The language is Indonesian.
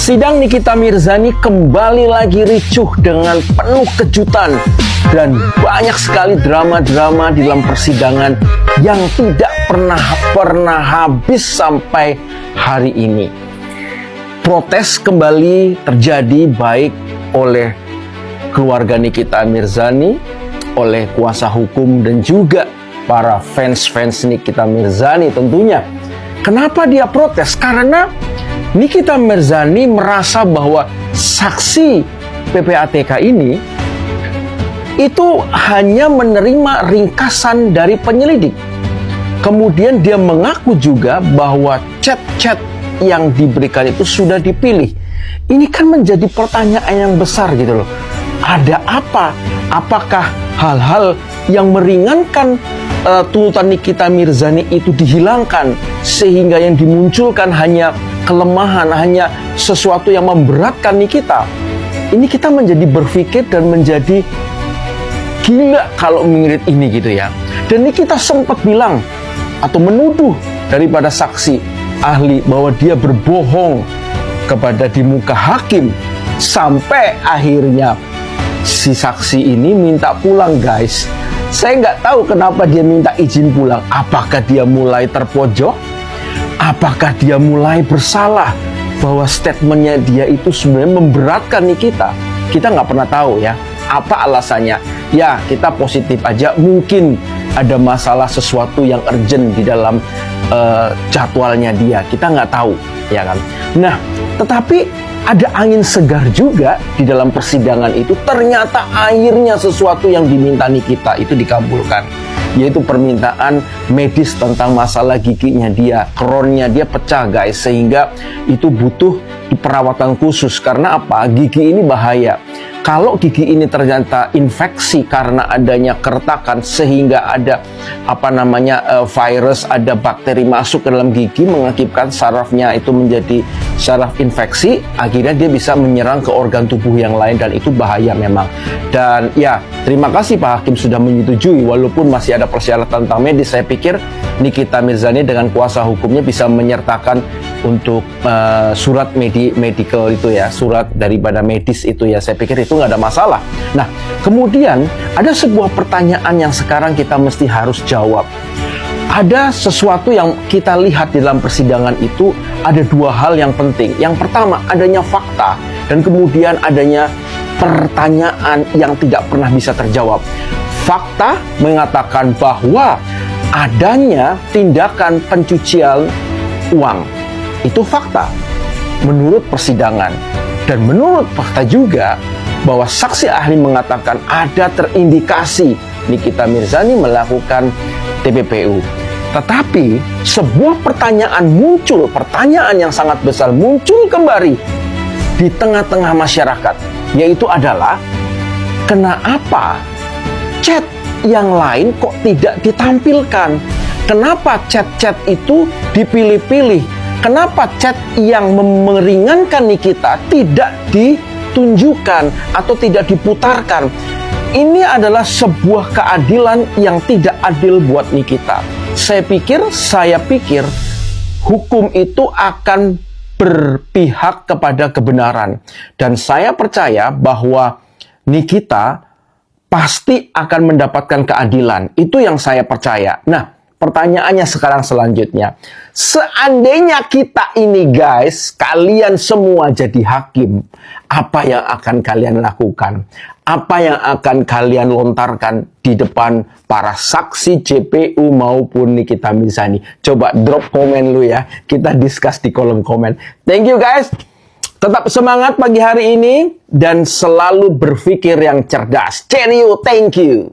Sidang Nikita Mirzani kembali lagi ricuh dengan penuh kejutan dan banyak sekali drama-drama di dalam persidangan yang tidak pernah habis sampai hari ini. Protes kembali terjadi baik oleh keluarga Nikita Mirzani, oleh kuasa hukum dan juga para fans Nikita Mirzani tentunya. Kenapa dia protes? Karena Nikita Mirzani merasa bahwa saksi PPATK ini itu hanya menerima ringkasan dari penyelidik. Kemudian dia mengaku juga bahwa chat-chat yang diberikan itu sudah dipilih. Ini kan menjadi pertanyaan yang besar gitu loh. Ada apa? Apakah hal-hal yang meringankan tuntutan Nikita Mirzani itu dihilangkan sehingga yang dimunculkan hanya kelemahan, hanya sesuatu yang memberatkan Nikita? Ini kita menjadi berpikir dan menjadi gila kalau mengirit ini gitu ya. Dan Nikita sempat bilang atau menuduh daripada saksi ahli bahwa dia berbohong kepada di muka hakim, sampai akhirnya si saksi ini minta pulang, guys. Saya nggak tahu kenapa dia minta izin pulang. Apakah dia mulai terpojok? Apakah dia mulai bersalah bahwa statementnya dia itu sebenarnya memberatkan Nikita? Kita nggak pernah tahu ya apa alasannya. Ya, kita positif aja, mungkin ada masalah sesuatu yang urgent di dalam jadwalnya dia. Kita nggak tahu, ya kan? Nah, tetapi ada angin segar juga di dalam persidangan itu. Ternyata akhirnya sesuatu yang diminta Nikita itu dikabulkan, yaitu permintaan medis tentang masalah giginya dia. Kronnya dia pecah, guys, sehingga itu butuh perawatan khusus. Karena apa? Gigi ini bahaya. Kalau gigi ini ternyata infeksi karena adanya keretakan sehingga ada virus, ada bakteri masuk ke dalam gigi mengakibatkan sarafnya itu menjadi saraf infeksi, akhirnya dia bisa menyerang ke organ tubuh yang lain dan itu bahaya memang. Dan ya, terima kasih Pak Hakim sudah menyetujui walaupun masih ada persyaratan tentang medis. Saya pikir Nikita Mirzani dengan kuasa hukumnya bisa menyertakan untuk surat medical itu ya, surat daripada medis itu ya. Saya pikir itu nggak ada masalah. Nah, kemudian ada sebuah pertanyaan yang sekarang kita mesti harus jawab. Ada sesuatu yang kita lihat di dalam persidangan itu, ada dua hal yang penting. Yang pertama, adanya fakta, dan kemudian adanya pertanyaan yang tidak pernah bisa terjawab. Fakta mengatakan bahwa adanya tindakan pencucian uang. Itu fakta menurut persidangan. Dan menurut fakta juga bahwa saksi ahli mengatakan ada terindikasi Nikita Mirzani melakukan TPPU. Tetapi sebuah pertanyaan muncul, pertanyaan yang sangat besar muncul kembali di tengah-tengah masyarakat, yaitu adalah kenapa chat yang lain kok tidak ditampilkan? Kenapa chat-chat itu dipilih-pilih? Kenapa chat yang meringankan Nikita tidak ditunjukkan atau tidak diputarkan? Ini adalah sebuah keadilan yang tidak adil buat Nikita. Saya pikir hukum itu akan berpihak kepada kebenaran. Dan saya percaya bahwa Nikita pasti akan mendapatkan keadilan. Itu yang saya percaya. Nah, pertanyaannya sekarang selanjutnya. Seandainya kita ini, guys, kalian semua jadi hakim, apa yang akan kalian lakukan? Apa yang akan kalian lontarkan di depan para saksi JPU maupun Nikita Mirzani? Coba drop komen lu ya. Kita discuss di kolom komen. Thank you, guys. Tetap semangat pagi hari ini dan selalu berpikir yang cerdas. Cheerio, thank you.